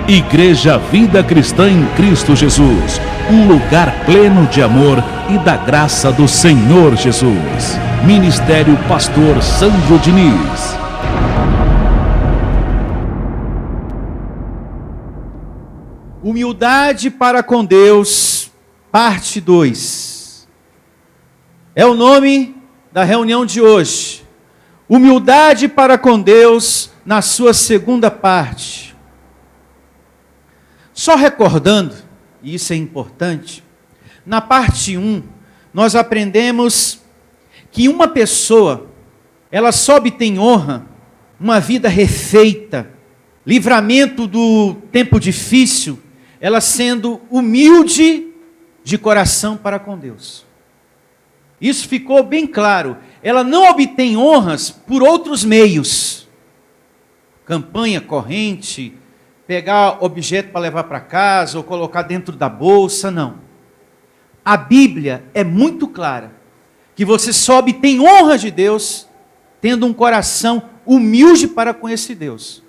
Igreja Vida Cristã em Cristo Jesus, um lugar pleno de amor e da graça do Senhor Jesus. Ministério Pastor Sandro Diniz. Humildade para com Deus, parte 2. É o nome da reunião de hoje. Humildade para com Deus, na sua segunda parte. Só recordando, e isso é importante, na parte 1, nós aprendemos que uma pessoa, ela só obtém honra, uma vida refeita, livramento do tempo difícil, ela sendo humilde de coração para com Deus. Isso ficou bem claro. Ela não obtém honras por outros meios. Campanha, corrente, pegar objeto para levar para casa ou colocar dentro da bolsa, não. A Bíblia é muito clara que você só obtém honra de Deus tendo um coração humilde para com esse Deus.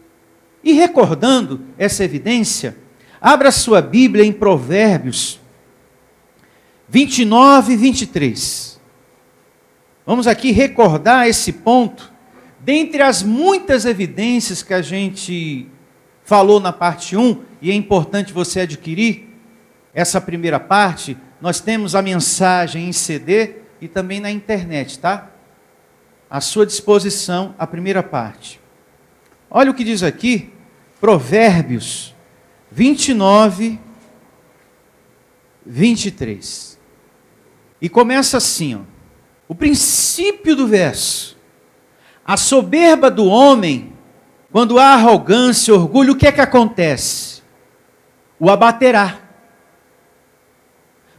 E recordando essa evidência, abra sua Bíblia em Provérbios 29 e 23. Vamos aqui recordar esse ponto, dentre as muitas evidências que a gente falou na parte 1, e é importante você adquirir essa primeira parte. Nós temos a mensagem em CD e também na internet, tá? À sua disposição a primeira parte. Olha o que diz aqui, Provérbios 29, 23. E começa assim, ó. O princípio do verso. A soberba do homem, quando há arrogância, orgulho, o que é que acontece? O abaterá.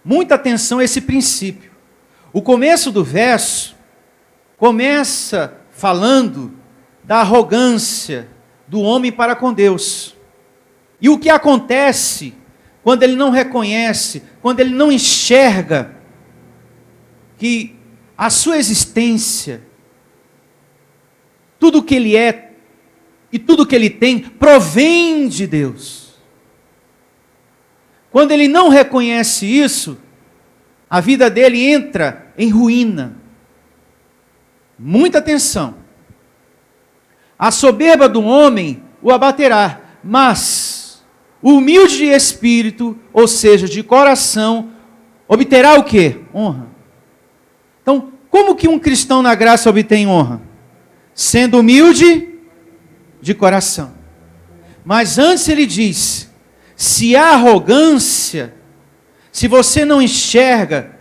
Muita atenção a esse princípio. O começo do verso começa falando da arrogância do homem para com Deus. E o que acontece quando ele não reconhece, quando ele não enxerga que a sua existência, tudo que ele é e tudo que ele tem, provém de Deus. Quando ele não reconhece isso, a vida dele entra em ruína. Muita atenção. A soberba do homem o abaterá, mas o humilde de espírito, ou seja, de coração, obterá o quê? Honra. Então, como que um cristão na graça obtém honra? Sendo humilde de coração. Mas antes ele diz, se há arrogância, se você não enxerga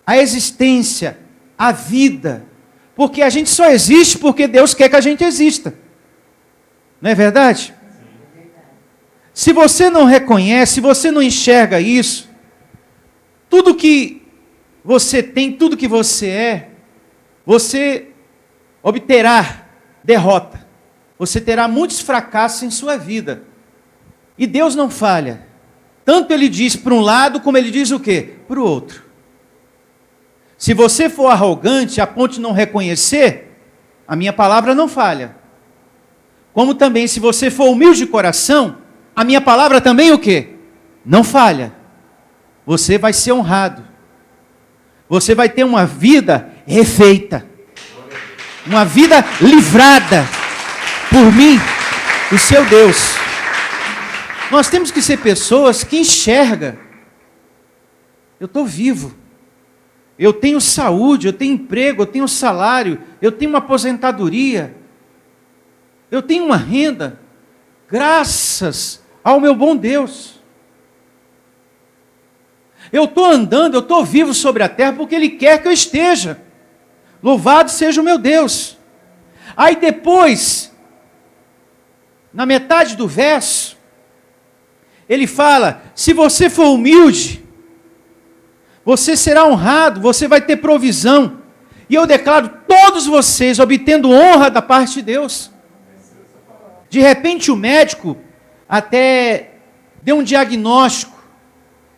a existência, a vida, porque a gente só existe porque Deus quer que a gente exista. Não é verdade? Se você não reconhece, se você não enxerga isso, tudo que você tem, tudo que você é, você obterá derrota. Você terá muitos fracassos em sua vida. E Deus não falha. Tanto Ele diz para um lado, como Ele diz o quê? Para o outro. Se você for arrogante a ponto de não reconhecer, a minha palavra não falha. Como também, se você for humilde de coração, a minha palavra também o quê? Não falha. Você vai ser honrado. Você vai ter uma vida refeita. Uma vida livrada por mim, o seu Deus. Nós temos que ser pessoas que enxergam. Eu estou vivo. Eu tenho saúde, eu tenho emprego, eu tenho salário, eu tenho uma aposentadoria. Eu tenho uma renda, graças ao meu bom Deus. Eu estou andando, eu estou vivo sobre a terra porque Ele quer que eu esteja. Louvado seja o meu Deus. Aí depois, na metade do verso, ele fala, se você for humilde, você será honrado, você vai ter provisão. E eu declaro todos vocês obtendo honra da parte de Deus. De repente o médico até deu um diagnóstico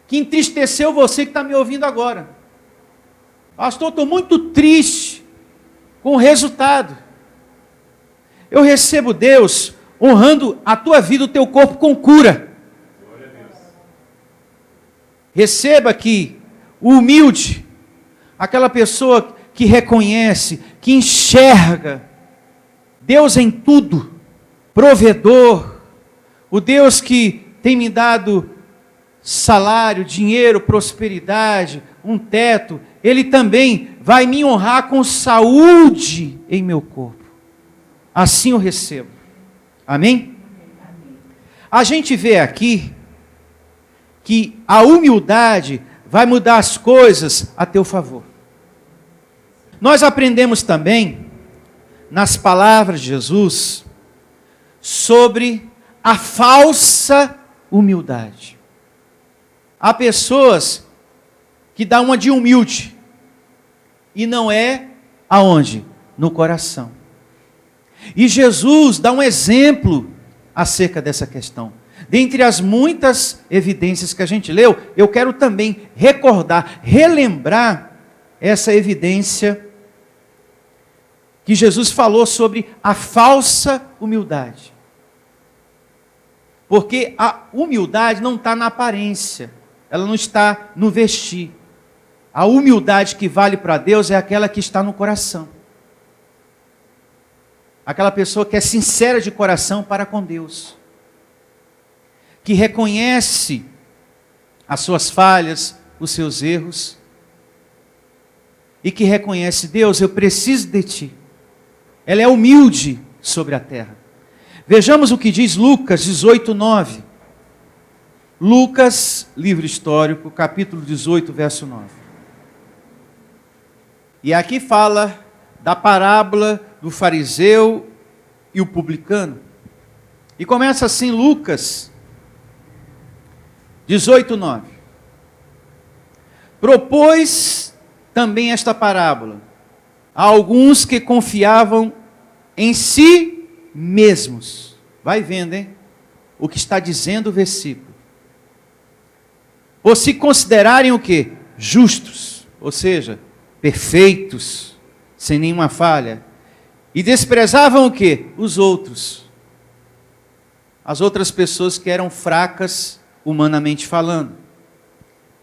que entristeceu você que está me ouvindo agora. Pastor, estou muito triste com o resultado. Eu recebo Deus honrando a tua vida, o teu corpo com cura. Receba que o humilde, aquela pessoa que reconhece, que enxerga Deus em tudo, provedor, o Deus que tem me dado salário, dinheiro, prosperidade, um teto, Ele também vai me honrar com saúde em meu corpo. Assim eu recebo. Amém? A gente vê aqui que a humildade vai mudar as coisas a teu favor. Nós aprendemos também, nas palavras de Jesus, sobre a falsa humildade. Há pessoas que dão uma de humilde, e não é aonde? No coração. E Jesus dá um exemplo acerca dessa questão. Dentre as muitas evidências que a gente leu, eu quero também recordar, relembrar essa evidência que Jesus falou sobre a falsa humildade. Porque a humildade não está na aparência, ela não está no vestir. A humildade que vale para Deus é aquela que está no coração. Aquela pessoa que é sincera de coração para com Deus. Que reconhece as suas falhas, os seus erros. E que reconhece, Deus, eu preciso de Ti. Ela é humilde sobre a terra. Vejamos o que diz Lucas 18:9. Lucas, livro histórico, capítulo 18, verso 9. E aqui fala da parábola do fariseu e o publicano. E começa assim Lucas 18:9. Propôs também esta parábola a alguns que confiavam em si mesmos. Vai vendo, hein? O que está dizendo o versículo. Por se considerarem o quê? Justos, ou seja, perfeitos, sem nenhuma falha. E desprezavam o quê? Os outros. As outras pessoas que eram fracas, humanamente falando.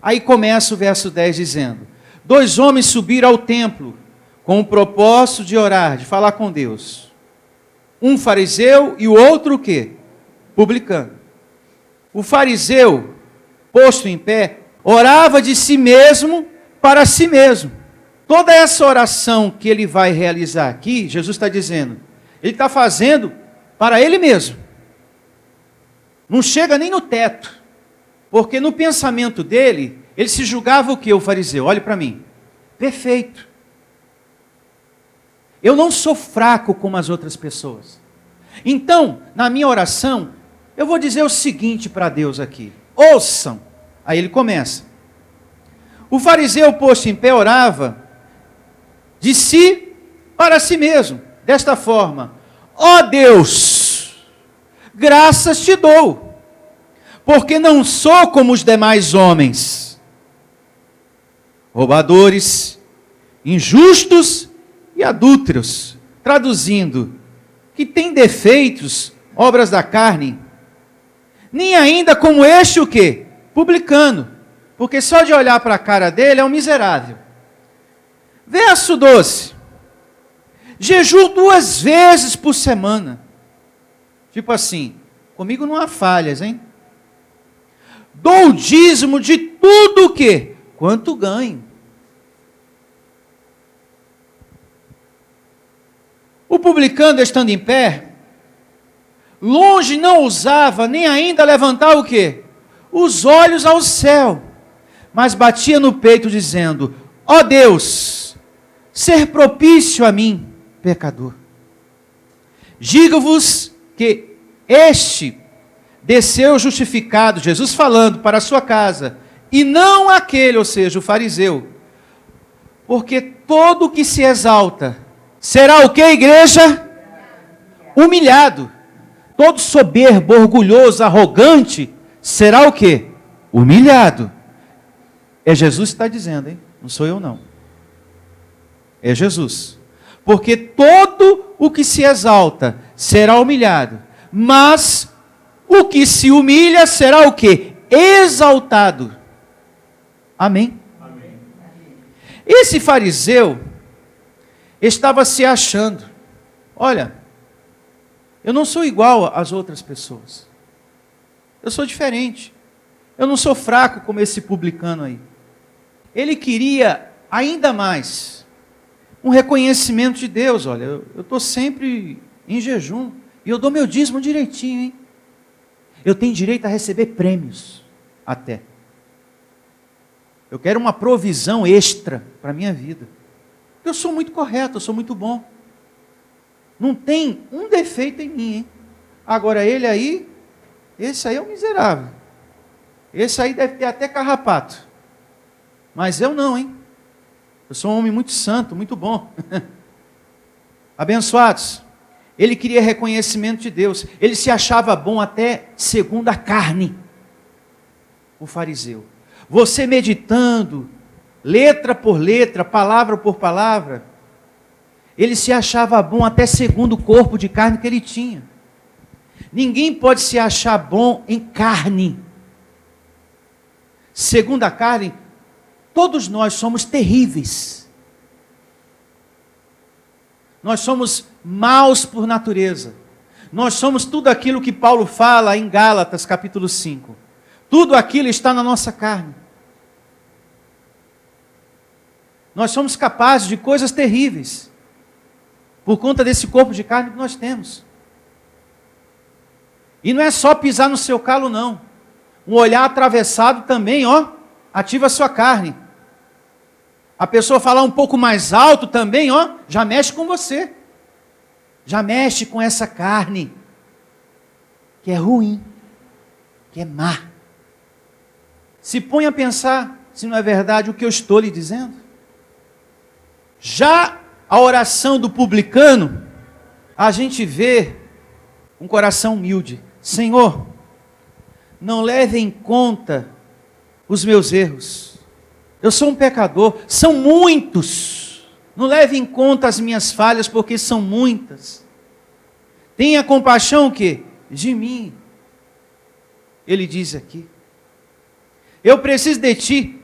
Aí começa o verso 10 dizendo: 2 homens subiram ao templo com o propósito de orar, de falar com Deus. Um fariseu e o outro o quê? Publicano. O fariseu, posto em pé, orava de si mesmo para si mesmo. Toda essa oração que ele vai realizar aqui, Jesus está dizendo, ele está fazendo para ele mesmo. Não chega nem no teto, porque no pensamento dele, ele se julgava o que, o fariseu? Olhe para mim, perfeito. Eu não sou fraco como as outras pessoas. Então, na minha oração, eu vou dizer o seguinte para Deus aqui. Ouçam. Aí ele começa. O fariseu posto em pé orava de si para si mesmo. Desta forma. Ó Deus, graças te dou, porque não sou como os demais homens, roubadores, injustos e adúlteros, traduzindo, que tem defeitos, obras da carne, nem ainda como este o quê? Publicano, porque só de olhar para a cara dele é um miserável. Verso 12, jejuo 2 vezes por semana, tipo assim, comigo não há falhas, hein? Dou o dízimo de tudo o que? Quanto ganho. O publicano, estando em pé, longe não ousava nem ainda levantar o quê? Os olhos ao céu, mas batia no peito dizendo, ó Deus, ser propício a mim, pecador. Digo-vos que este desceu justificado, Jesus falando, para a sua casa, e não aquele, ou seja, o fariseu. Porque todo o que se exalta será o que, igreja? Humilhado. Todo soberbo, orgulhoso, arrogante, será o que? Humilhado. É Jesus que está dizendo, hein? Não sou eu não. É Jesus. Porque todo o que se exalta será humilhado, mas o que se humilha será o quê? Exaltado. Amém? Amém. Esse fariseu estava se achando. Olha, eu não sou igual às outras pessoas. Eu sou diferente. Eu não sou fraco como esse publicano aí. Ele queria ainda mais um reconhecimento de Deus. Olha, eu estou sempre em jejum e eu dou meu dízimo direitinho, hein? Eu tenho direito a receber prêmios até. Eu quero uma provisão extra para a minha vida. Eu sou muito correto, eu sou muito bom. Não tem um defeito em mim, hein? Agora ele aí, esse aí é um miserável. Esse aí deve ter até carrapato. Mas eu não, hein? Eu sou um homem muito santo, muito bom. Abençoados. Ele queria reconhecimento de Deus. Ele se achava bom até segundo a carne. O fariseu. Você meditando, letra por letra, palavra por palavra, ele se achava bom até segundo o corpo de carne que ele tinha. Ninguém pode se achar bom em carne. Segundo a carne, todos nós somos terríveis. Nós somos maus por natureza. Nós somos tudo aquilo que Paulo fala em Gálatas capítulo 5. Tudo aquilo está na nossa carne. Nós somos capazes de coisas terríveis. Por conta desse corpo de carne que nós temos. E não é só pisar no seu calo, não. Um olhar atravessado também, ativa a sua carne. A pessoa falar um pouco mais alto também, já mexe com você. Já mexe com essa carne. Que é ruim. Que é má. Se põe a pensar se não é verdade o que eu estou lhe dizendo. Já a oração do publicano, a gente vê um coração humilde. Senhor, não leve em conta os meus erros. Eu sou um pecador, são muitos. Não leve em conta as minhas falhas, porque são muitas. Tenha compaixão o quê? De mim. Ele diz aqui. Eu preciso de ti.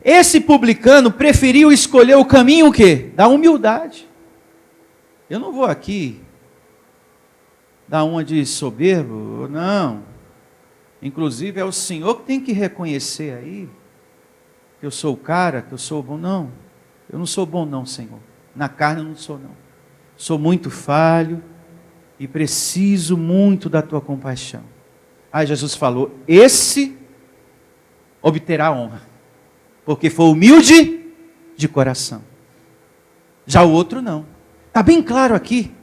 Esse publicano preferiu escolher o caminho o quê? Da humildade. Eu não vou aqui dar uma de soberbo, não. Inclusive é o Senhor que tem que reconhecer aí que eu sou o cara, que eu sou bom. Não, eu não sou bom não, Senhor. Na carne eu não sou não. Sou muito falho e preciso muito da tua compaixão. Aí Jesus falou, esse obterá honra. Porque foi humilde de coração. Já o outro não. Está bem claro aqui.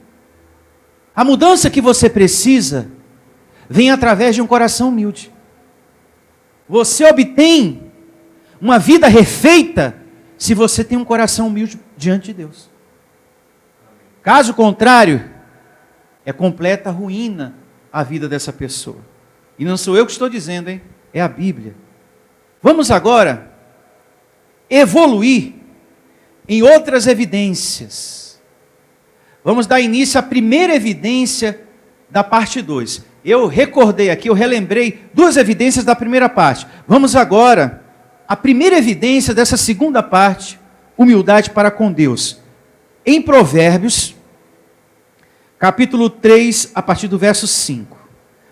A mudança que você precisa vem através de um coração humilde. Você obtém uma vida refeita se você tem um coração humilde diante de Deus. Caso contrário, é completa ruína a vida dessa pessoa. E não sou eu que estou dizendo, hein? É a Bíblia. Vamos agora evoluir em outras evidências. Vamos dar início à primeira evidência da parte 2. Eu recordei aqui, eu relembrei duas evidências da primeira parte. Vamos agora à primeira evidência dessa segunda parte, humildade para com Deus. Em Provérbios, capítulo 3, a partir do verso 5.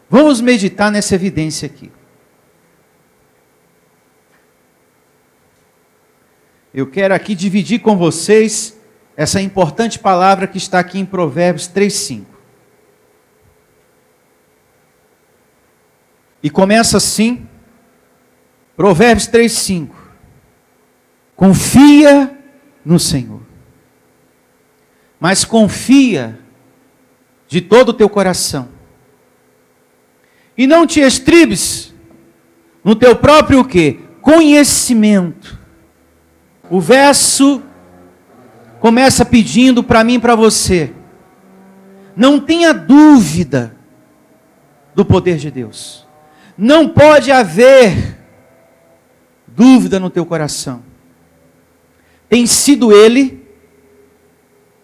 Vamos meditar nessa evidência aqui. Eu quero aqui dividir com vocês essa importante palavra que está aqui em Provérbios 3:5. E começa assim, Provérbios 3:5. Confia no Senhor, mas confia de todo o teu coração. E não te estribes no teu próprio o quê? Conhecimento. O verso começa pedindo para mim e para você. Não tenha dúvida do poder de Deus. Não pode haver dúvida no teu coração. Tem sido Ele,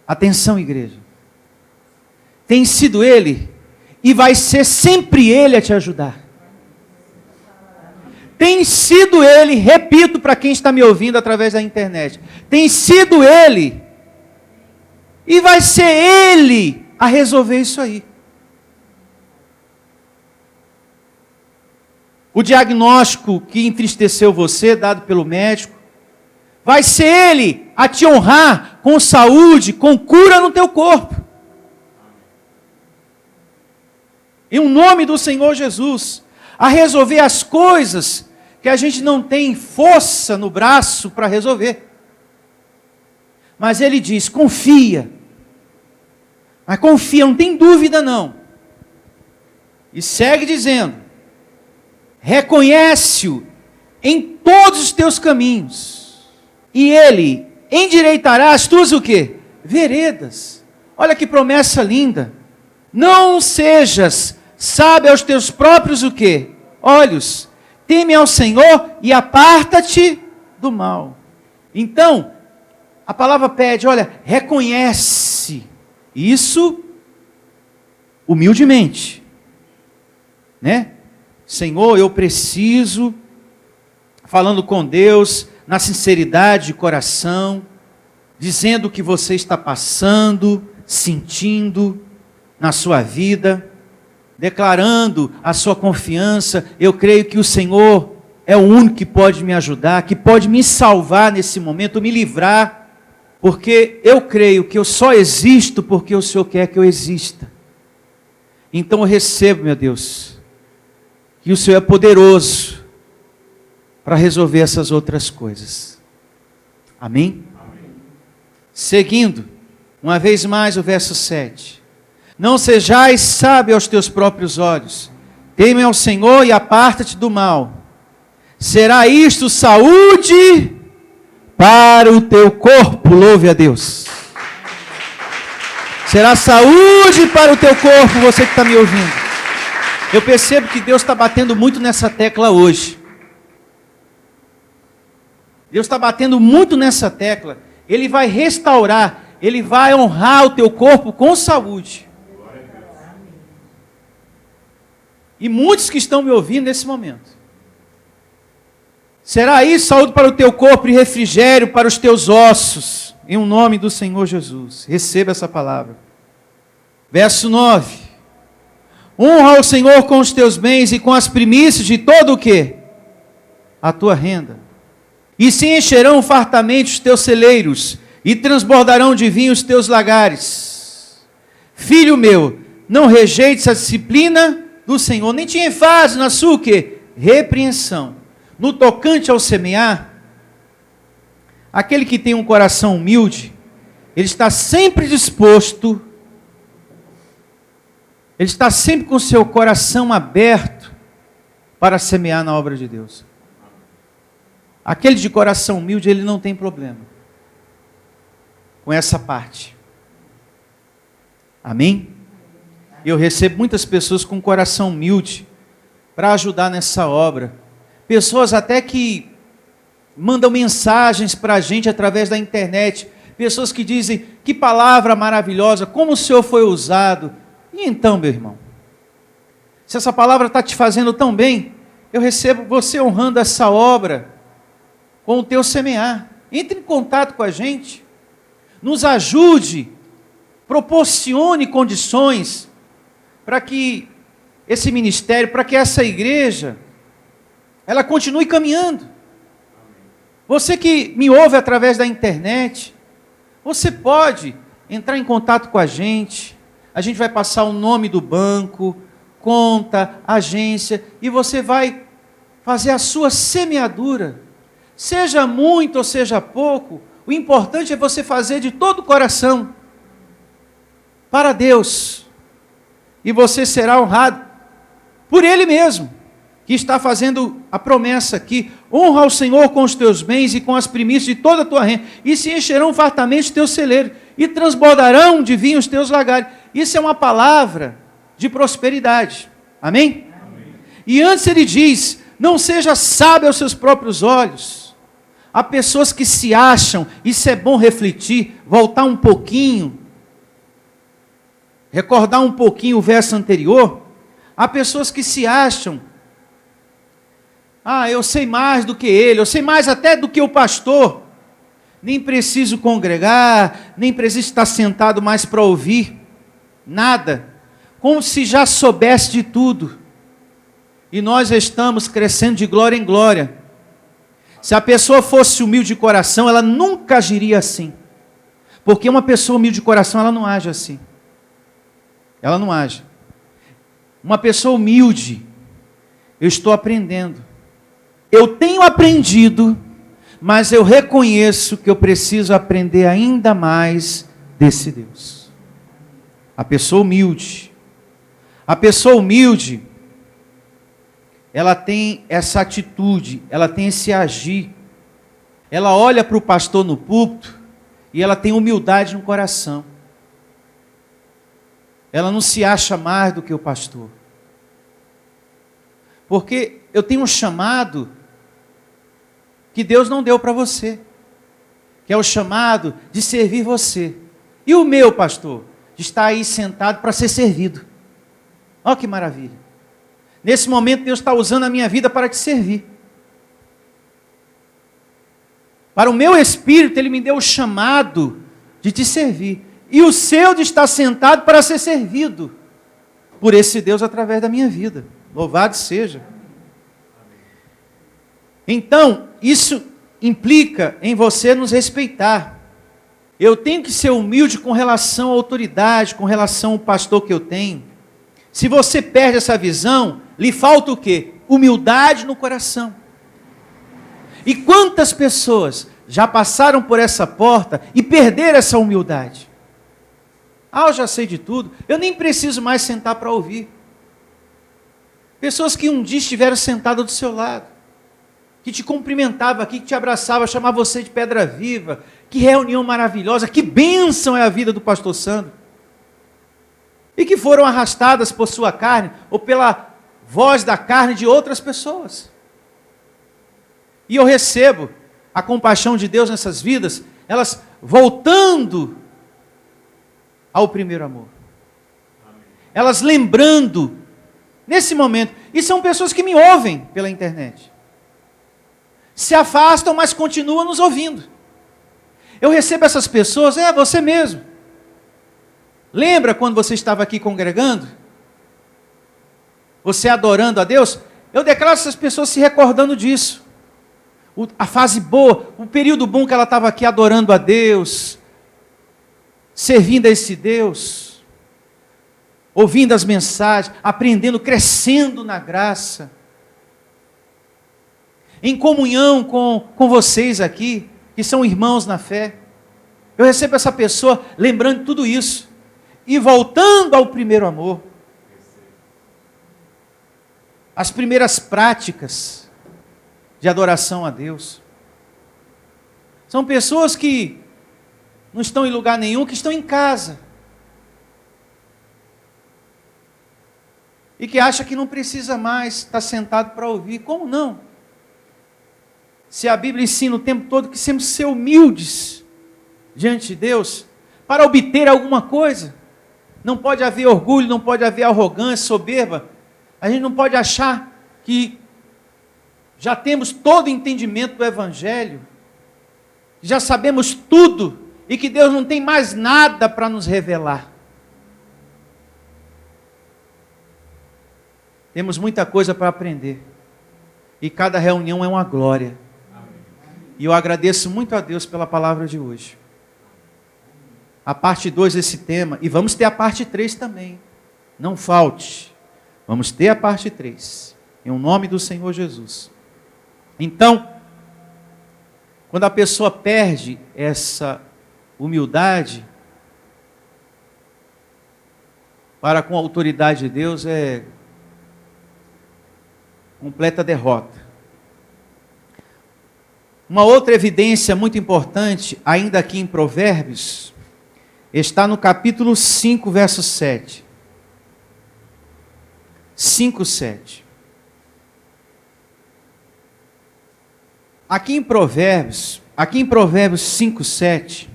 atenção igreja, tem sido Ele e vai ser sempre Ele a te ajudar. Tem sido Ele, repito para quem está me ouvindo através da internet, tem sido Ele, e vai ser Ele a resolver isso aí. O diagnóstico que entristeceu você, dado pelo médico, vai ser Ele a te honrar com saúde, com cura no teu corpo. Em nome do Senhor Jesus, a resolver as coisas que a gente não tem força no braço para resolver. Mas Ele diz, confia. Mas confia, não tem dúvida não. E segue dizendo, reconhece-o em todos os teus caminhos, e Ele endireitará as tuas o quê? Veredas. Olha que promessa linda. Não sejas sábio aos teus próprios o quê? Olhos. Teme ao Senhor e aparta-te do mal. Então, a palavra pede, olha, reconhece isso humildemente, né? Senhor, eu preciso, falando com Deus, na sinceridade de coração, dizendo o que você está passando, sentindo na sua vida, declarando a sua confiança. Eu creio que o Senhor é o único que pode me ajudar, que pode me salvar nesse momento, me livrar, porque eu creio que eu só existo porque o Senhor quer que eu exista. Então eu recebo, meu Deus, que o Senhor é poderoso para resolver essas outras coisas. Amém? Amém? Seguindo, uma vez mais o verso 7. Não sejais sábio aos teus próprios olhos. Teme ao Senhor e aparta-te do mal. Será isto saúde para o teu corpo. Louve a Deus. Será saúde para o teu corpo, você que está me ouvindo. Eu percebo que Deus está batendo muito nessa tecla hoje. Deus está batendo muito nessa tecla. Ele vai restaurar, Ele vai honrar o teu corpo com saúde. E muitos que estão me ouvindo nesse momento. Será isso saúde para o teu corpo e refrigério para os teus ossos. Em um nome do Senhor Jesus. Receba essa palavra. Verso 9. Honra ao Senhor com os teus bens e com as primícias de todo o quê? A tua renda. E se encherão fartamente os teus celeiros, e transbordarão de vinho os teus lagares. Filho meu, não rejeites a disciplina do Senhor, nem te enfades na sua o quê? Repreensão. No tocante ao semear, aquele que tem um coração humilde, ele está sempre disposto, ele está sempre com o seu coração aberto para semear na obra de Deus. Aquele de coração humilde, ele não tem problema com essa parte. Amém? Eu recebo muitas pessoas com coração humilde para ajudar nessa obra. Pessoas até que mandam mensagens para a gente através da internet. Pessoas que dizem, que palavra maravilhosa, como o Senhor foi usado. E então, meu irmão, se essa palavra está te fazendo tão bem, eu recebo você honrando essa obra com o teu semear. Entre em contato com a gente, nos ajude, proporcione condições para que esse ministério, para que essa igreja, ela continue caminhando. Você que me ouve através da internet, você pode entrar em contato com a gente vai passar o nome do banco, conta, agência, e você vai fazer a sua semeadura. Seja muito ou seja pouco, o importante é você fazer de todo o coração, para Deus, e você será honrado por Ele mesmo, que está fazendo a promessa aqui. Honra ao Senhor com os teus bens e com as primícias de toda a tua renda, e se encherão fartamente os teus celeiros, e transbordarão de vinho os teus lagares. Isso é uma palavra de prosperidade. Amém? Amém. E antes ele diz, não seja sábio aos seus próprios olhos. Há pessoas que se acham, isso é bom refletir, voltar um pouquinho. recordar um pouquinho o verso anterior, há pessoas que se acham, eu sei mais do que ele, eu sei mais até do que o pastor, nem preciso congregar, nem preciso estar sentado mais para ouvir, nada, como se já soubesse de tudo, e nós estamos crescendo de glória em glória. Se a pessoa fosse humilde de coração, ela nunca agiria assim, porque uma pessoa humilde de coração, ela não age assim, ela não age. Uma pessoa humilde, eu estou aprendendo, eu tenho aprendido, mas eu reconheço que eu preciso aprender ainda mais desse Deus. A pessoa humilde, ela tem essa atitude, ela tem esse agir, ela olha para o pastor no púlpito e ela tem humildade no coração. Ela não se acha mais do que o pastor. Porque eu tenho um chamado que Deus não deu para você, que é o chamado de servir você. E o meu, pastor, de estar aí sentado para ser servido. Olha que maravilha. Nesse momento Deus está usando a minha vida para te servir. Para o meu espírito Ele me deu o chamado de te servir. E o seu de estar sentado para ser servido por esse Deus através da minha vida. Louvado seja. Então, isso implica em você nos respeitar. Eu tenho que ser humilde com relação à autoridade, com relação ao pastor que eu tenho. Se você perde essa visão, lhe falta o quê? Humildade no coração. E quantas pessoas já passaram por essa porta e perderam essa humildade? Eu já sei de tudo, eu nem preciso mais sentar para ouvir. Pessoas que um dia estiveram sentadas do seu lado, que te cumprimentavam aqui, que te abraçava, chamava você de pedra viva. Que reunião maravilhosa, que bênção é a vida do pastor Sandro. E que foram arrastadas por sua carne, ou pela voz da carne de outras pessoas. E eu recebo a compaixão de Deus nessas vidas, elas voltando ao primeiro amor. Elas lembrando, nesse momento, e são pessoas que me ouvem pela internet. Se afastam, mas continuam nos ouvindo. Eu recebo essas pessoas, você mesmo. Lembra quando você estava aqui congregando? Você adorando a Deus? Eu declaro essas pessoas se recordando disso. A fase boa, o período bom que ela estava aqui adorando a Deus, servindo a esse Deus, ouvindo as mensagens, aprendendo, crescendo na graça, em comunhão com vocês aqui, que são irmãos na fé. Eu recebo essa pessoa lembrando de tudo isso, e voltando ao primeiro amor, as primeiras práticas de adoração a Deus. São pessoas que não estão em lugar nenhum, que estão em casa, e que acham que não precisa mais estar sentado para ouvir. Como não? Se a Bíblia ensina o tempo todo que temos que ser humildes diante de Deus, para obter alguma coisa. Não pode haver orgulho, não pode haver arrogância, soberba. A gente não pode achar que já temos todo o entendimento do Evangelho, já sabemos tudo, e que Deus não tem mais nada para nos revelar. Temos muita coisa para aprender, e cada reunião é uma glória. E eu agradeço muito a Deus pela palavra de hoje. A parte 2 desse tema, e vamos ter a parte 3 também. Não falte. Vamos ter a parte 3. Em nome do Senhor Jesus. Então, quando a pessoa perde essa humildade para com a autoridade de Deus, é completa derrota. Uma outra evidência muito importante, ainda aqui em Provérbios, está no capítulo 5, verso 7. 5, 7. Aqui em Provérbios 5, 7,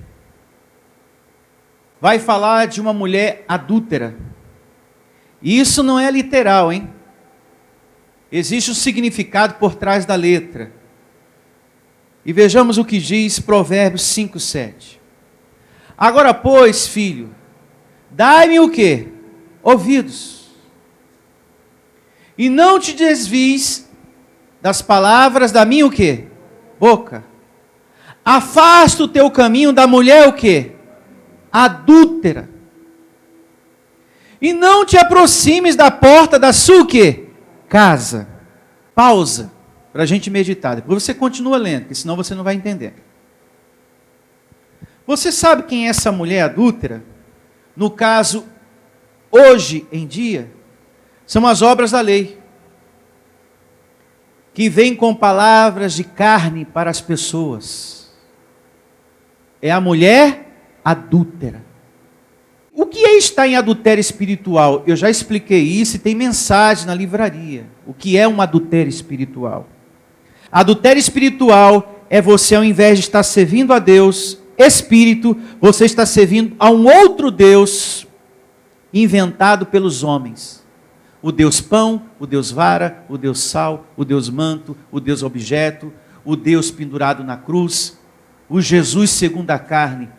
vai falar de uma mulher adúltera. E isso não é literal, hein? Existe um significado por trás da letra. E vejamos o que diz Provérbios 5:7. Agora, pois, filho, dai-me o quê? Ouvidos. E não te desvies das palavras da minha o quê? Boca. Afasta o teu caminho da mulher o quê? Adúltera. E não te aproximes da porta da sua o quê? Casa. Pausa, para a gente meditar. Depois você continua lendo, porque senão você não vai entender. Você sabe quem é essa mulher adúltera? No caso, hoje em dia, são as obras da lei, que vêm com palavras de carne para as pessoas. É a mulher adúltera. O que é estar em adultério espiritual? Eu já expliquei isso e tem mensagem na livraria. O que é um adultério espiritual? Adultério espiritual é você, ao invés de estar servindo a Deus, Espírito, você está servindo a um outro Deus inventado pelos homens. O Deus pão, o Deus vara, o Deus sal, o Deus manto, o Deus objeto, o Deus pendurado na cruz, o Jesus segundo a carne.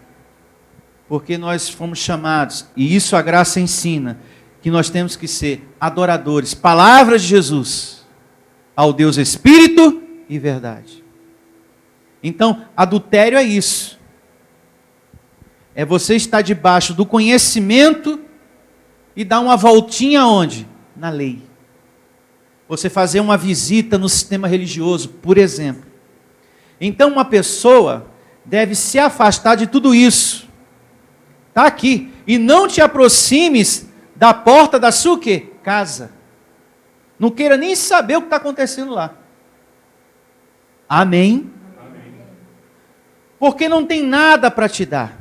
Porque nós fomos chamados, e isso a graça ensina, que nós temos que ser adoradores, palavras de Jesus, ao Deus Espírito e verdade. Então, adultério é isso. É você estar debaixo do conhecimento e dar uma voltinha onde? Na lei. Você fazer uma visita no sistema religioso, por exemplo. Então, uma pessoa deve se afastar de tudo isso. Está aqui. E não te aproximes da porta da sua quê? Casa. Não queira nem saber o que está acontecendo lá. Amém? Amém. Porque não tem nada para te dar.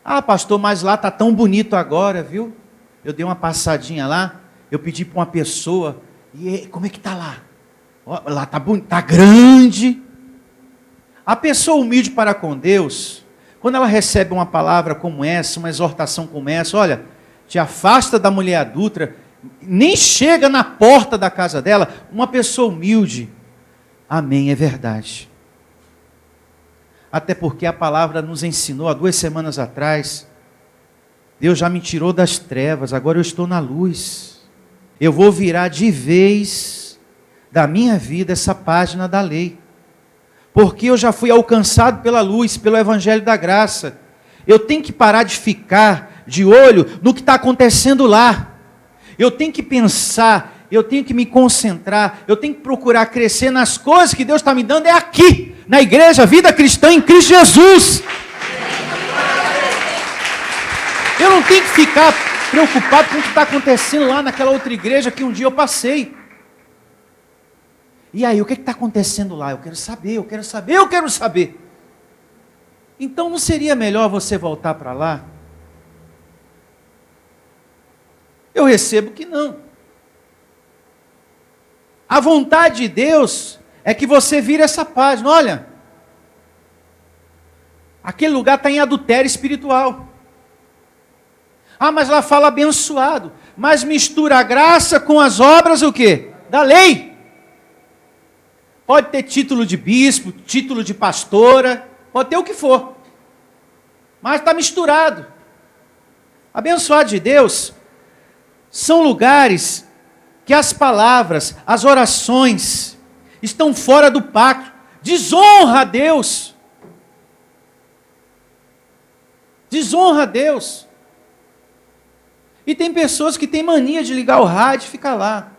Ah, pastor, mas lá está tão bonito agora, viu? Eu dei uma passadinha lá, eu pedi para uma pessoa, e como é que está lá? Lá está bonito, está grande. A pessoa humilde para com Deus, quando ela recebe uma palavra como essa, uma exortação como essa, olha, te afasta da mulher adúltera, nem chega na porta da casa dela, uma pessoa humilde. Amém, é verdade. Até porque a palavra nos ensinou há 2 semanas atrás, Deus já me tirou das trevas, agora eu estou na luz. Eu vou virar de vez da minha vida essa página da lei. Porque eu já fui alcançado pela luz, pelo Evangelho da Graça. Eu tenho que parar de ficar de olho no que está acontecendo lá. Eu tenho que pensar, eu tenho que me concentrar, eu tenho que procurar crescer nas coisas que Deus está me dando, é aqui, na igreja, vida cristã em Cristo Jesus. Eu não tenho que ficar preocupado com o que está acontecendo lá naquela outra igreja que um dia eu passei. E aí, o que está acontecendo lá? Eu quero saber, eu quero saber, eu quero saber. Então, não seria melhor você voltar para lá? Eu recebo que não. A vontade de Deus é que você vire essa página. Olha, aquele lugar está em adultério espiritual. Ah, mas lá fala abençoado. Mas mistura a graça com as obras o quê? Da lei. Pode ter título de bispo, título de pastora, pode ter o que for. Mas está misturado. Abençoado de Deus são lugares que as palavras, as orações estão fora do pacto. Desonra a Deus. Desonra a Deus. E tem pessoas que têm mania de ligar o rádio e ficar lá.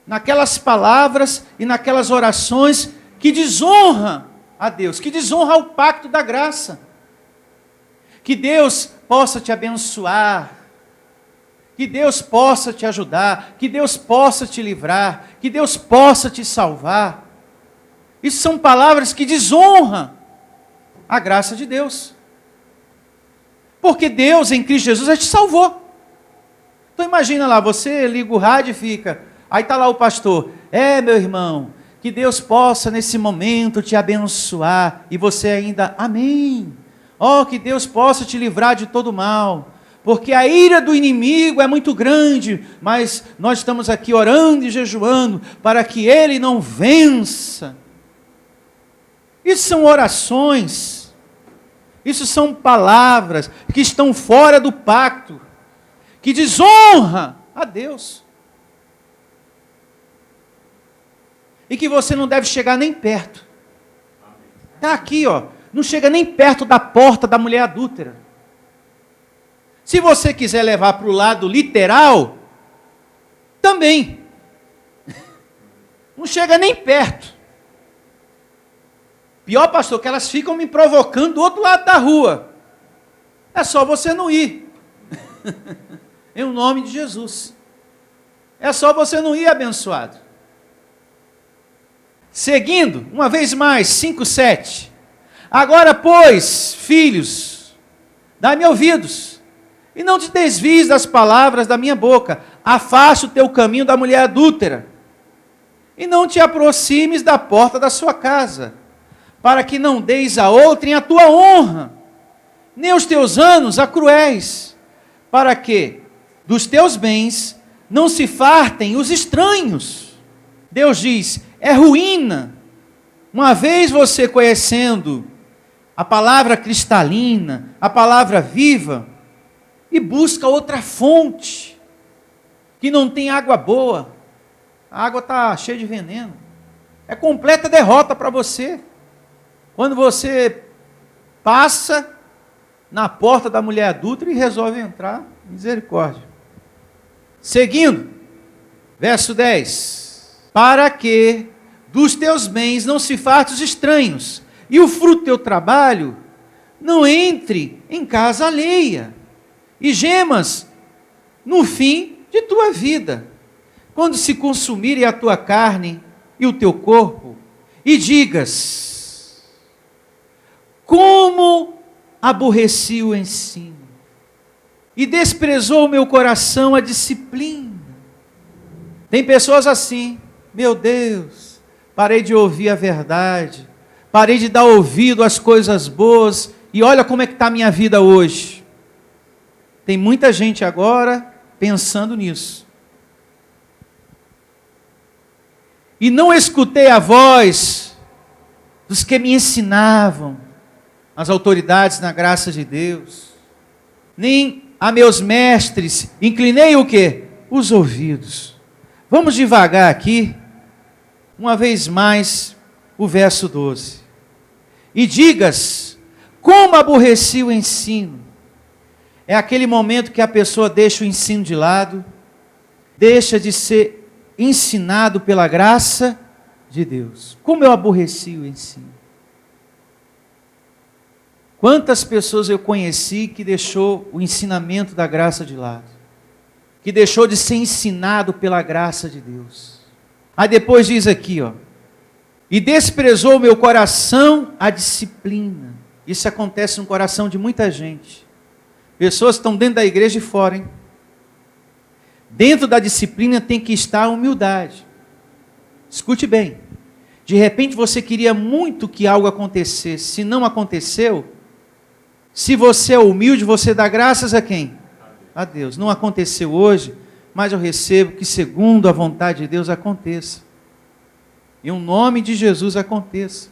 Naquelas palavras e naquelas orações que desonram a Deus, que desonram o pacto da graça. Que Deus possa te abençoar, que Deus possa te ajudar, que Deus possa te livrar, que Deus possa te salvar. Isso são palavras que desonram a graça de Deus. Porque Deus em Cristo Jesus já te salvou. Então imagina lá, você liga o rádio e fica... Aí está lá o pastor, meu irmão, que Deus possa nesse momento te abençoar, e você ainda, amém, Oh, que Deus possa te livrar de todo mal, porque a ira do inimigo é muito grande, mas nós estamos aqui orando e jejuando para que ele não vença. Isso são orações, isso são palavras que estão fora do pacto, que desonra a Deus. E que você não deve chegar nem perto. Está aqui, ó, não chega nem perto da porta da mulher adúltera. Se você quiser levar para o lado literal, também. Não chega nem perto. Pior, pastor, que elas ficam me provocando do outro lado da rua. É só você não ir. Em nome de Jesus. É só você não ir, abençoado. Seguindo, uma vez mais, 5:7. Agora, pois, filhos, dai-me ouvidos, e não te desvies das palavras da minha boca. Afaste o teu caminho da mulher adúltera, e não te aproximes da porta da sua casa, para que não deis a outrem a tua honra, nem os teus anos a cruéis, para que dos teus bens não se fartem os estranhos. Deus diz, é ruína, uma vez você conhecendo a palavra cristalina, a palavra viva, e busca outra fonte, que não tem água boa, a água está cheia de veneno, é completa derrota para você. Quando você passa na porta da mulher adúltera e resolve entrar, misericórdia. Seguindo, verso 10. Para que dos teus bens não se fartem os estranhos, e o fruto do teu trabalho não entre em casa alheia, e gemas no fim de tua vida, quando se consumirem a tua carne e o teu corpo, e digas, como aborreci o ensino, e desprezou o meu coração a disciplina. Tem pessoas assim, meu Deus, parei de ouvir a verdade, parei de dar ouvido às coisas boas, e olha como é que está a minha vida hoje. Tem muita gente agora pensando nisso. E não escutei a voz dos que me ensinavam, as autoridades na graça de Deus, nem a meus mestres, inclinei o quê? Os ouvidos. Vamos devagar aqui, uma vez mais, o verso 12. E digas, como aborreci o ensino. É aquele momento que a pessoa deixa o ensino de lado, deixa de ser ensinado pela graça de Deus. Como eu aborreci o ensino. Quantas pessoas eu conheci que deixou o ensinamento da graça de lado, que deixou de ser ensinado pela graça de Deus. Aí depois diz aqui, ó, e desprezou o meu coração a disciplina. Isso acontece no coração de muita gente. Pessoas que estão dentro da igreja e fora, hein? Dentro da disciplina tem que estar a humildade. Escute bem. De repente você queria muito que algo acontecesse. Se não aconteceu, se você é humilde, você dá graças a quem? A Deus. Não aconteceu hoje, mas eu recebo que segundo a vontade de Deus aconteça. Em nome de Jesus aconteça.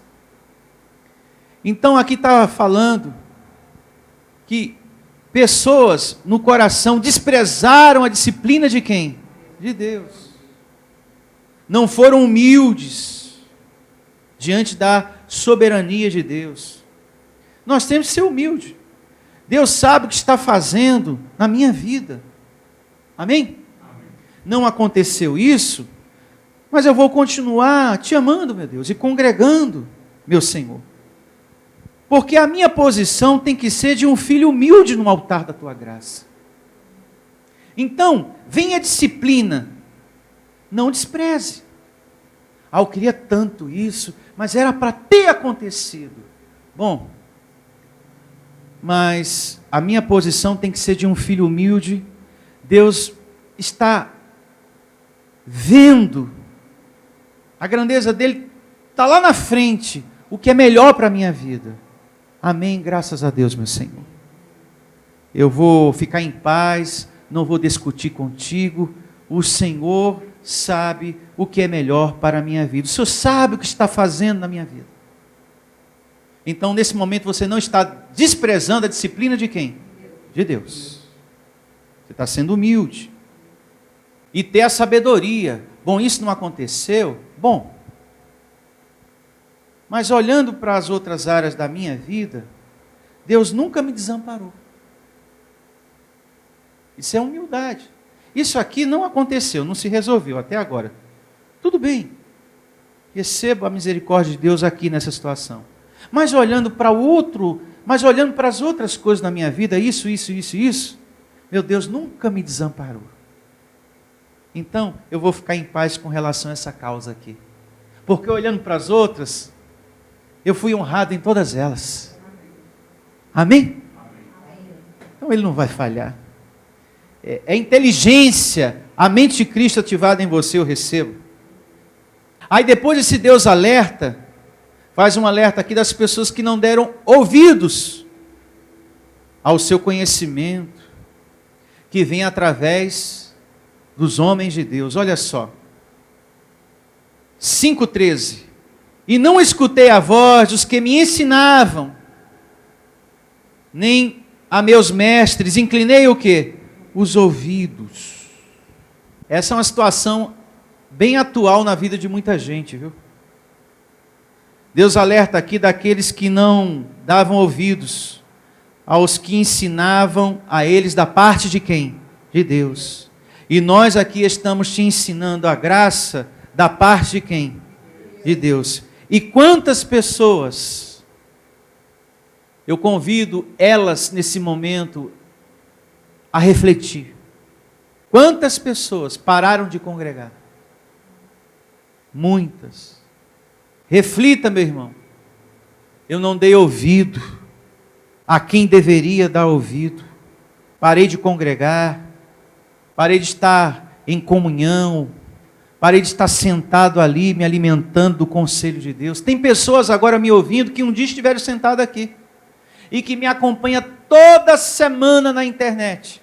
Então aqui está falando que pessoas no coração desprezaram a disciplina de quem? De Deus. Não foram humildes diante da soberania de Deus. Nós temos que ser humildes. Deus sabe o que está fazendo na minha vida. Amém? Amém. Não aconteceu isso, mas eu vou continuar te amando, meu Deus, e congregando, meu Senhor. Porque a minha posição tem que ser de um filho humilde no altar da tua graça. Então, vem a disciplina, não despreze. Ah, eu queria tanto isso, mas era para ter acontecido. Bom, mas a minha posição tem que ser de um filho humilde. Deus está vendo, a grandeza dele está lá na frente, o que é melhor para a minha vida. Amém, graças a Deus, meu Senhor. Eu vou ficar em paz, não vou discutir contigo. O Senhor sabe o que é melhor para a minha vida. O Senhor sabe o que está fazendo na minha vida. Então, nesse momento, você não está desprezando a disciplina de quem? De Deus. Você está sendo humilde. E ter a sabedoria. Bom, isso não aconteceu? Bom. Mas olhando para as outras áreas da minha vida, Deus nunca me desamparou. Isso é humildade. Isso aqui não aconteceu, não se resolveu até agora. Tudo bem. Recebo a misericórdia de Deus aqui nessa situação. Mas olhando para o outro, mas olhando para as outras coisas na minha vida, isso, meu Deus nunca me desamparou. Então, eu vou ficar em paz com relação a essa causa aqui. Porque olhando para as outras, eu fui honrado em todas elas. Amém? Então Ele não vai falhar. É inteligência, a mente de Cristo ativada em você, eu recebo. Aí depois esse Deus alerta, faz um alerta aqui das pessoas que não deram ouvidos ao seu conhecimento, que vem através dos homens de Deus. Olha só, 5,13. E não escutei a voz dos que me ensinavam, nem a meus mestres, inclinei o quê? Os ouvidos. Essa é uma situação bem atual na vida de muita gente, viu? Deus alerta aqui daqueles que não davam ouvidos aos que ensinavam a eles da parte de quem? De Deus. E nós aqui estamos te ensinando a graça da parte de quem? De Deus. E quantas pessoas eu convido elas nesse momento a refletir. Quantas pessoas pararam de congregar? Muitas. Reflita, meu irmão. Eu não dei ouvido a quem deveria dar ouvido. Parei de congregar. Parei de estar em comunhão. Parei de estar sentado ali, me alimentando do conselho de Deus. Tem pessoas agora me ouvindo que um dia estiveram sentadas aqui. E que me acompanha toda semana na internet.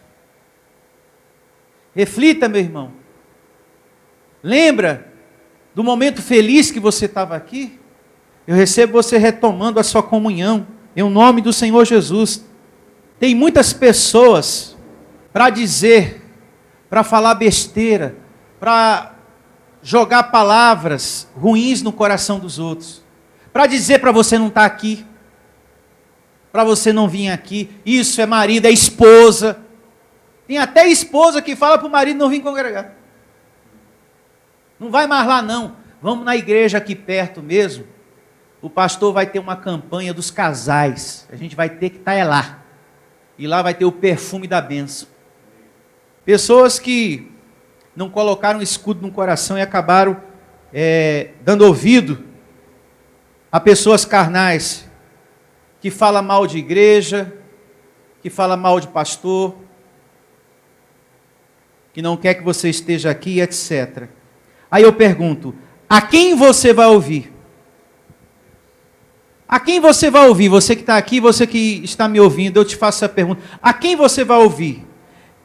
Reflita, meu irmão. Lembra do momento feliz que você estava aqui? Eu recebo você retomando a sua comunhão, em nome do Senhor Jesus. Tem muitas pessoas para dizer, para falar besteira, para jogar palavras ruins no coração dos outros, para dizer para você não estar aqui, para você não vir aqui. Isso é marido, é esposa. Tem até esposa que fala para o marido não vir congregar. Não vai mais lá não. Vamos na igreja aqui perto mesmo. O pastor vai ter uma campanha dos casais. A gente vai ter que estar lá. E lá vai ter o perfume da bênção. Pessoas que não colocaram escudo no coração e acabaram dando ouvido a pessoas carnais, que fala mal de igreja, que fala mal de pastor, que não quer que você esteja aqui, etc. Aí eu pergunto, a quem você vai ouvir? A quem você vai ouvir? Você que está aqui, você que está me ouvindo, eu te faço essa pergunta. A quem você vai ouvir?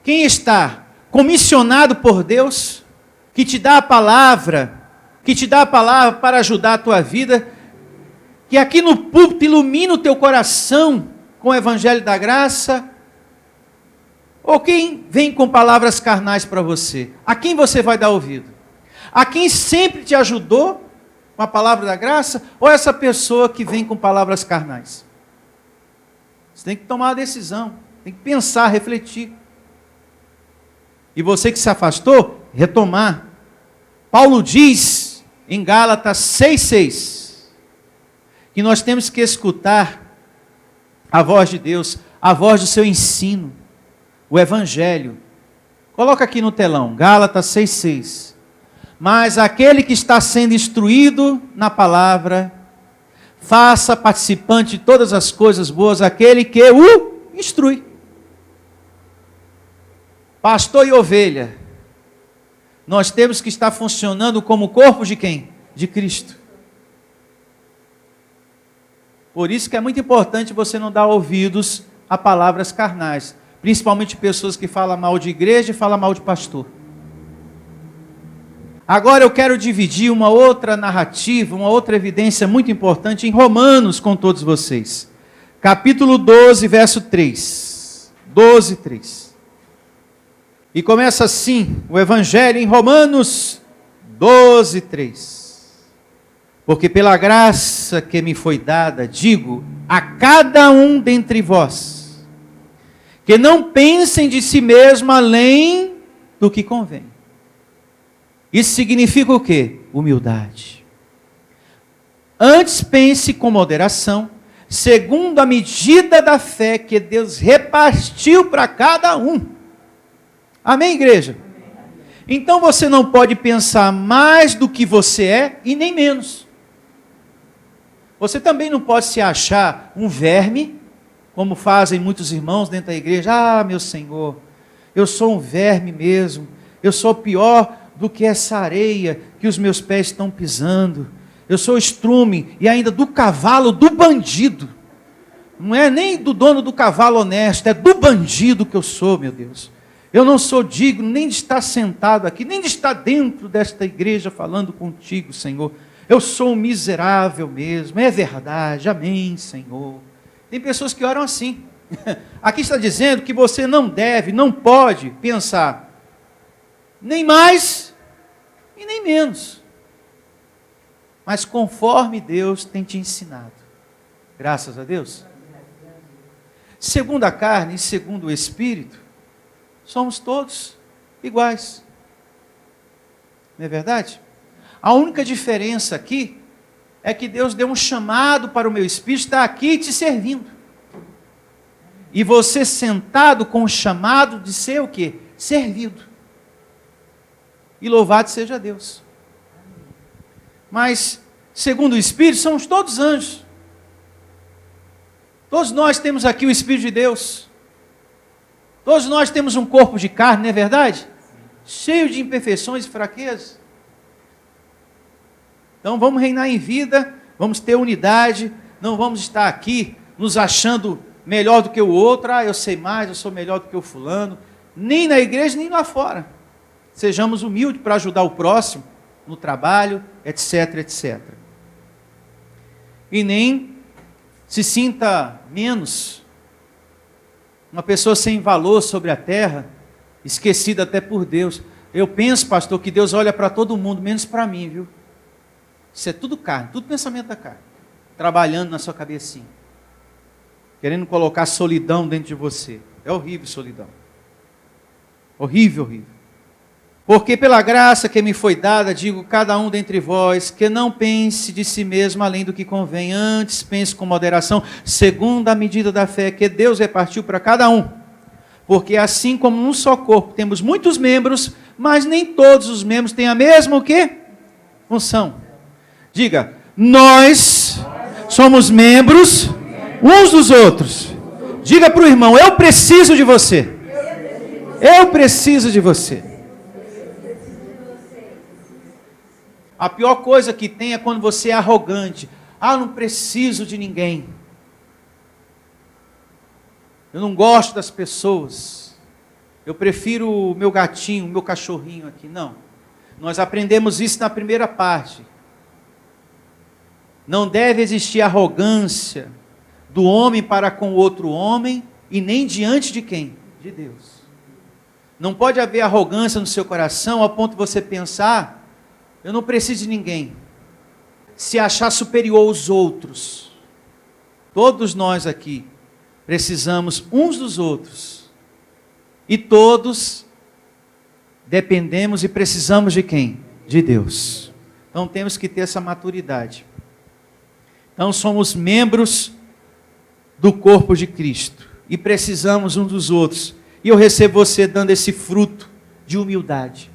Quem está comissionado por Deus, que te dá a palavra para ajudar a tua vida, que aqui no púlpito ilumina o teu coração com o evangelho da graça, ou quem vem com palavras carnais para você? A quem você vai dar ouvido? A quem sempre te ajudou com a palavra da graça, ou essa pessoa que vem com palavras carnais? Você tem que tomar uma decisão, tem que pensar, refletir. E você que se afastou, retomar. Paulo diz em Gálatas 6,6 que nós temos que escutar a voz de Deus, a voz do seu ensino, o Evangelho. Coloca aqui no telão, Gálatas 6,6. Mas aquele que está sendo instruído na palavra, faça participante de todas as coisas boas aquele que o instrui. Pastor e ovelha, nós temos que estar funcionando como corpo de quem? De Cristo. Por isso que é muito importante você não dar ouvidos a palavras carnais, principalmente pessoas que falam mal de igreja e falam mal de pastor. Agora eu quero dividir uma outra narrativa, uma outra evidência muito importante em Romanos com todos vocês. Capítulo 12, verso 3. 12, 3. E começa assim o Evangelho em Romanos 12, 3. Porque pela graça que me foi dada, digo a cada um dentre vós, que não pensem de si mesmo além do que convém. Isso significa o quê? Humildade. Antes pense com moderação, segundo a medida da fé que Deus repartiu para cada um. Amém, igreja? Então você não pode pensar mais do que você é e nem menos. Você também não pode se achar um verme, como fazem muitos irmãos dentro da igreja. Ah, meu Senhor, eu sou um verme mesmo, eu sou pior do que essa areia que os meus pés estão pisando. Eu sou estrume e ainda do cavalo do bandido. Não é nem do dono do cavalo honesto, é do bandido que eu sou, meu Deus. Eu não sou digno nem de estar sentado aqui, nem de estar dentro desta igreja falando contigo, Senhor. Eu sou um miserável mesmo, é verdade, amém, Senhor. Tem pessoas que oram assim. Aqui está dizendo que você não deve, não pode pensar nem mais e nem menos, mas conforme Deus tem te ensinado. Graças a Deus. Segundo a carne e segundo o Espírito, somos todos iguais. Não é verdade? A única diferença aqui é que Deus deu um chamado para o meu espírito, está aqui te servindo. E você sentado com o chamado de ser o quê? Servido. E louvado seja Deus. Mas, segundo o Espírito, somos todos anjos. Todos nós temos aqui o Espírito de Deus. Todos nós temos um corpo de carne, não é verdade? Cheio de imperfeições e fraquezas. Então vamos reinar em vida, vamos ter unidade, não vamos estar aqui nos achando melhor do que o outro. Ah, eu sei mais, eu sou melhor do que o fulano. Nem na igreja, nem lá fora. Sejamos humildes para ajudar o próximo no trabalho, etc, etc. E nem se sinta menos. Uma pessoa sem valor sobre a terra, esquecida até por Deus. Eu penso, pastor, que Deus olha para todo mundo, menos para mim, viu? Isso é tudo carne, tudo pensamento da carne. Trabalhando na sua cabecinha. Querendo colocar solidão dentro de você. É horrível solidão. Horrível, horrível. Porque pela graça que me foi dada, digo cada um dentre vós, que não pense de si mesmo além do que convém, antes pense com moderação, segundo a medida da fé que Deus repartiu para cada um. Porque assim como num só corpo temos muitos membros, mas nem todos os membros têm a mesma o quê? Função. Diga, nós somos membros uns dos outros. Diga para o irmão, eu preciso de você. Eu preciso de você. A pior coisa que tem é quando você é arrogante. Ah, eu não preciso de ninguém. Eu não gosto das pessoas. Eu prefiro o meu gatinho, o meu cachorrinho aqui. Não. Nós aprendemos isso na primeira parte. Não deve existir arrogância do homem para com o outro homem e nem diante de quem? De Deus. Não pode haver arrogância no seu coração ao ponto de você pensar, eu não preciso de ninguém. Se achar superior aos outros. Todos nós aqui precisamos uns dos outros. E todos dependemos e precisamos de quem? De Deus. Então temos que ter essa maturidade. Então somos membros do corpo de Cristo. E precisamos uns dos outros. E eu recebo você dando esse fruto de humildade.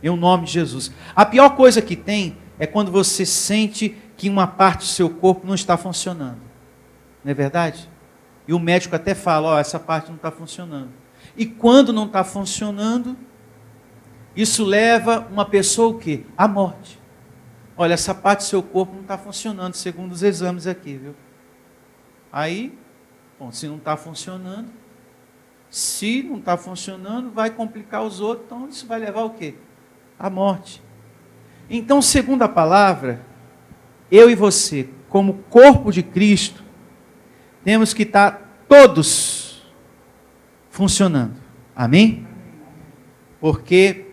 Em nome de Jesus. A pior coisa que tem é quando você sente que uma parte do seu corpo não está funcionando. Não é verdade? E o médico até fala, ó, essa parte não está funcionando. E quando não está funcionando, isso leva uma pessoa o quê? À morte. Olha, essa parte do seu corpo não está funcionando, segundo os exames aqui, viu? Aí, bom, se não está funcionando, vai complicar os outros, então isso vai levar o quê? A morte. Então, segundo a palavra, eu e você, como corpo de Cristo, temos que estar todos funcionando. Amém? Porque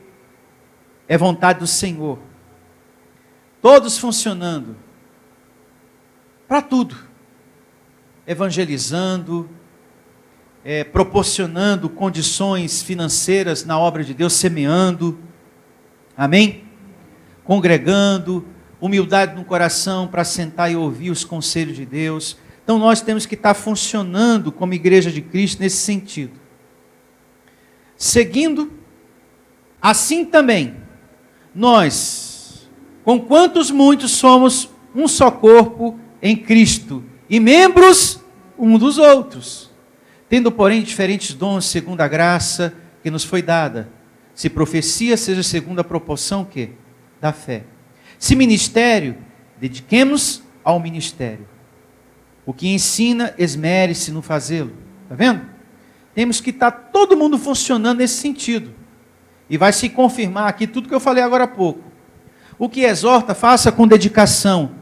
é vontade do Senhor. Todos funcionando. Para tudo. Evangelizando, proporcionando condições financeiras na obra de Deus, semeando. Amém? Congregando, humildade no coração para sentar e ouvir os conselhos de Deus. Então nós temos que estar funcionando como igreja de Cristo nesse sentido. Seguindo, assim também, nós, com quantos muitos somos um só corpo em Cristo, e membros um dos outros, tendo porém diferentes dons segundo a graça que nos foi dada. Se profecia, seja segundo a proporção que? Da fé. Se ministério, dediquemos ao ministério. O que ensina, esmere-se no fazê-lo. Está vendo? Temos que estar todo mundo funcionando nesse sentido. E vai se confirmar aqui tudo que eu falei agora há pouco. O que exorta, faça com dedicação.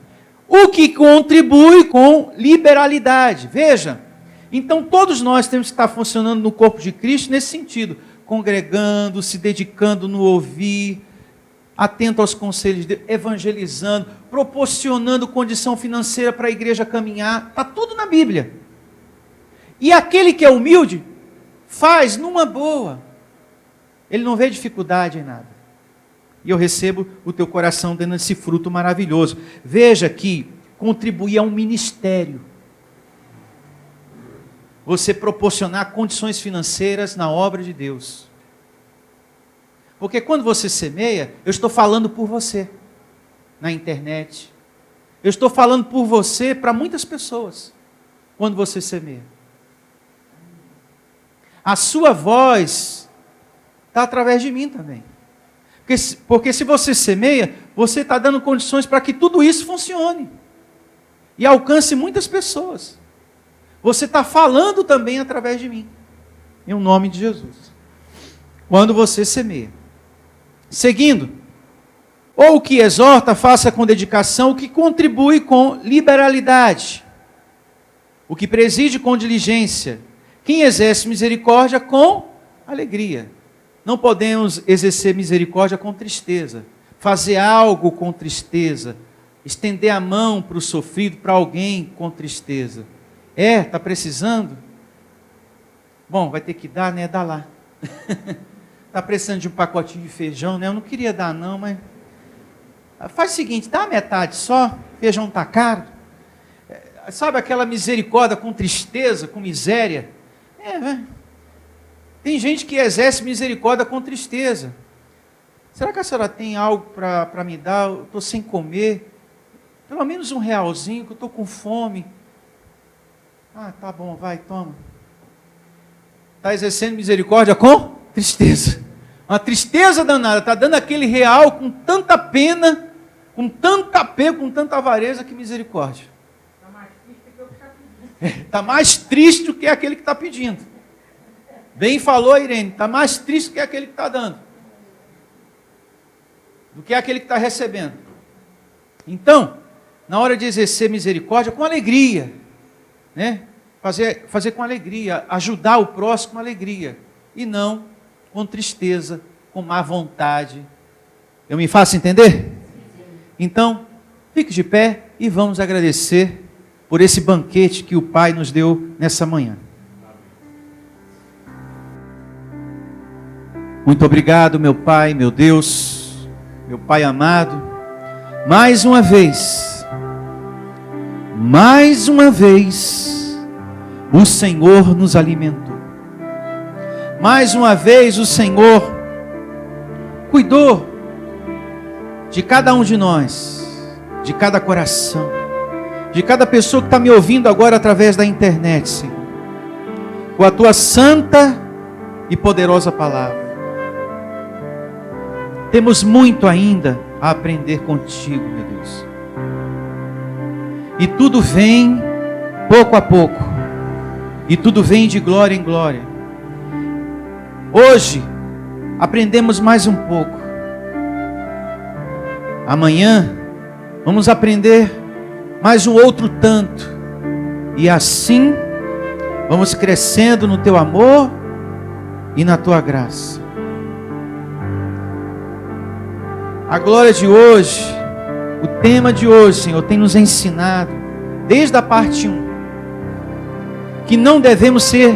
O que contribui com liberalidade. Veja, então todos nós temos que estar funcionando no corpo de Cristo nesse sentido. Congregando, se dedicando no ouvir, atento aos conselhos de Deus, evangelizando, proporcionando condição financeira para a igreja caminhar. Está tudo na Bíblia. E aquele que é humilde, faz numa boa. Ele não vê dificuldade em nada. E eu recebo o teu coração dando esse fruto maravilhoso. Veja que contribuir a um ministério. Você proporcionar condições financeiras na obra de Deus. Porque quando você semeia, eu estou falando por você. Na internet. Eu estou falando por você para muitas pessoas. Quando você semeia. A sua voz está através de mim também. Porque se você semeia, você está dando condições para que tudo isso funcione. E alcance muitas pessoas. Você está falando também através de mim. Em nome de Jesus. Quando você semeia. Seguindo. Ou o que exorta, faça com dedicação, o que contribui com liberalidade. O que preside com diligência. Quem exerce misericórdia com alegria. Não podemos exercer misericórdia com tristeza. Fazer algo com tristeza. Estender a mão para o sofrido, para alguém com tristeza. Está precisando? Bom, vai ter que dar, né? Dá lá. Está precisando de um pacotinho de feijão, né? Eu não queria dar não, mas... Faz o seguinte, dá a metade só. Feijão está caro. Sabe aquela misericórdia com tristeza, com miséria? Tem gente que exerce misericórdia com tristeza. Será que a senhora tem algo para me dar? Eu estou sem comer. Pelo menos R$1, que eu estou com fome. Tá bom, vai, toma. Está exercendo misericórdia com tristeza. Uma tristeza danada. Está dando aquele R$1 com tanta pena, com tanta apego, com tanta avareza, que misericórdia. Está mais triste do que aquele que está pedindo. Bem falou, Irene, está mais triste do que aquele que está dando. Do que aquele que está recebendo. Então, na hora de exercer misericórdia, com alegria. Né? Fazer com alegria, ajudar o próximo com alegria. E não com tristeza, com má vontade. Eu me faço entender? Então, fique de pé e vamos agradecer por esse banquete que o Pai nos deu nessa manhã. Muito obrigado, meu Pai, meu Deus, meu Pai amado. Mais uma vez, o Senhor nos alimentou. Mais uma vez, o Senhor cuidou de cada um de nós, de cada coração, de cada pessoa que está me ouvindo agora através da internet, Senhor. Com a Tua santa e poderosa palavra. Temos muito ainda a aprender contigo, meu Deus. E tudo vem pouco a pouco, e tudo vem de glória em glória. Hoje, aprendemos mais um pouco. Amanhã, vamos aprender mais um outro tanto. E assim, vamos crescendo no Teu amor e na Tua graça. A glória de hoje, o tema de hoje, Senhor, tem nos ensinado, desde a parte 1, que não devemos ser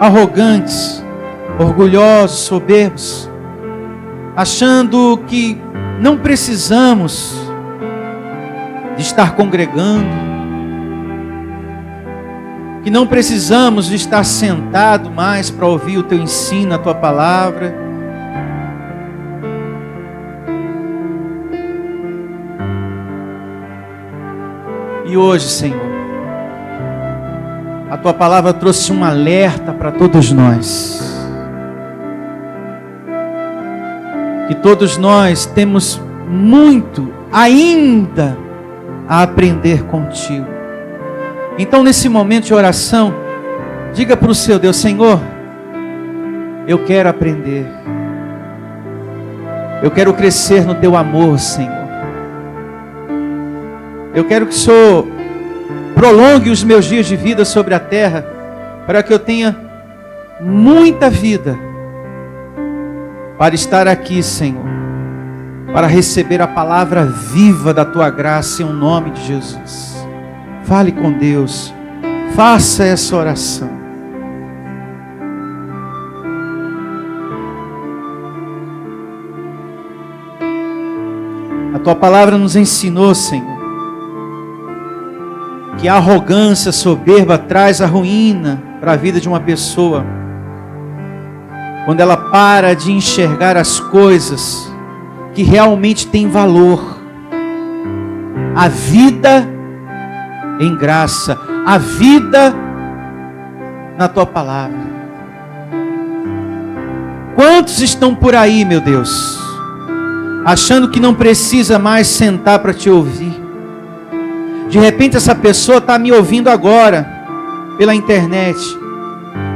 arrogantes, orgulhosos, soberbos, achando que não precisamos de estar congregando, que não precisamos de estar sentado mais para ouvir o Teu ensino, a Tua palavra. E hoje, Senhor, a Tua palavra trouxe um alerta para todos nós. Que todos nós temos muito ainda a aprender contigo. Então, nesse momento de oração, diga para o seu Deus: Senhor, eu quero aprender. Eu quero crescer no Teu amor, Senhor. Eu quero que o Senhor prolongue os meus dias de vida sobre a terra, para que eu tenha muita vida, para estar aqui, Senhor, para receber a palavra viva da Tua graça, em nome de Jesus. Fale com Deus, faça essa oração. A Tua palavra nos ensinou, Senhor, que a arrogância, a soberba traz a ruína para a vida de uma pessoa. Quando ela para de enxergar as coisas que realmente têm valor. A vida em graça, a vida na Tua palavra. Quantos estão por aí, meu Deus, achando que não precisa mais sentar para Te ouvir? De repente essa pessoa está me ouvindo agora, pela internet,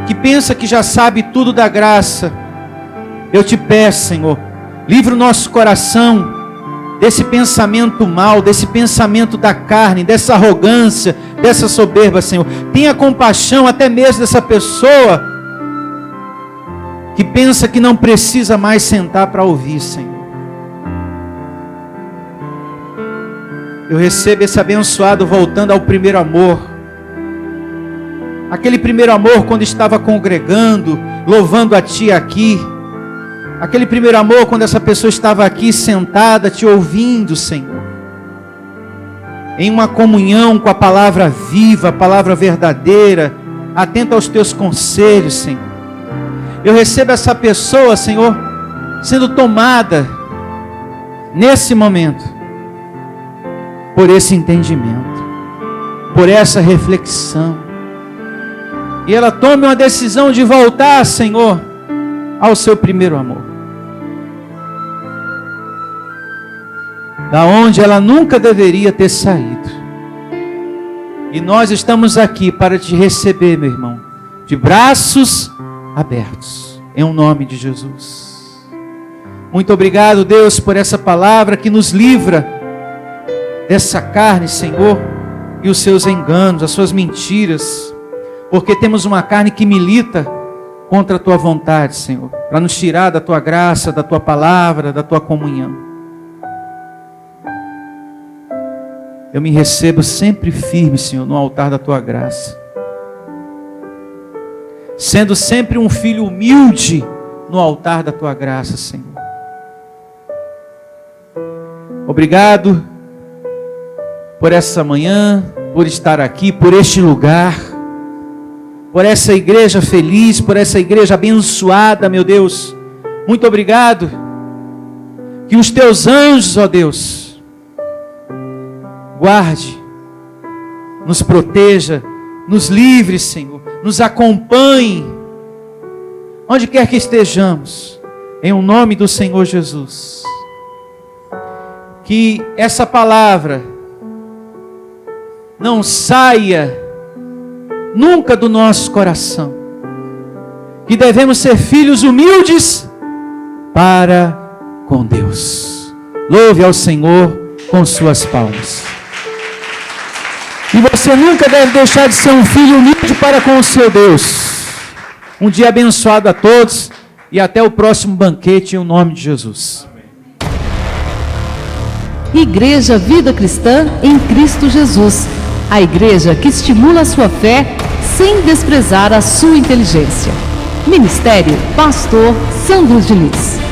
que pensa que já sabe tudo da graça. Eu Te peço, Senhor, livra o nosso coração desse pensamento mal, desse pensamento da carne, dessa arrogância, dessa soberba, Senhor. Tenha compaixão até mesmo dessa pessoa que pensa que não precisa mais sentar para ouvir, Senhor. Eu recebo esse abençoado voltando ao primeiro amor. Aquele primeiro amor quando estava congregando, louvando a Ti aqui. Aquele primeiro amor quando essa pessoa estava aqui sentada, Te ouvindo, Senhor. Em uma comunhão com a palavra viva, a palavra verdadeira, atenta aos Teus conselhos, Senhor. Eu recebo essa pessoa, Senhor, sendo tomada, nesse momento, por esse entendimento, por essa reflexão. E ela tome uma decisão de voltar, Senhor, ao seu primeiro amor. Da onde ela nunca deveria ter saído. E nós estamos aqui para Te receber, meu irmão, de braços abertos, em nome de Jesus. Muito obrigado, Deus, por essa palavra que nos livra dessa carne, Senhor, e os seus enganos, as suas mentiras, porque temos uma carne que milita contra a Tua vontade, Senhor, para nos tirar da Tua graça, da Tua palavra, da Tua comunhão. Eu me recebo sempre firme, Senhor, no altar da Tua graça, sendo sempre um filho humilde no altar da Tua graça, Senhor. Obrigado por essa manhã, por estar aqui, por este lugar, por essa igreja feliz, por essa igreja abençoada, meu Deus. Muito obrigado. Que os Teus anjos, ó Deus, guarde, nos proteja, nos livre, Senhor, nos acompanhe, onde quer que estejamos, em o nome do Senhor Jesus. Que essa palavra não saia nunca do nosso coração, que devemos ser filhos humildes para com Deus. Louve ao Senhor com suas palmas. E você nunca deve deixar de ser um filho humilde para com o seu Deus. Um dia abençoado a todos e até o próximo banquete em nome de Jesus. Igreja Vida Cristã em Cristo Jesus. A igreja que estimula a sua fé sem desprezar a sua inteligência. Ministério Pastor Sandro Diniz.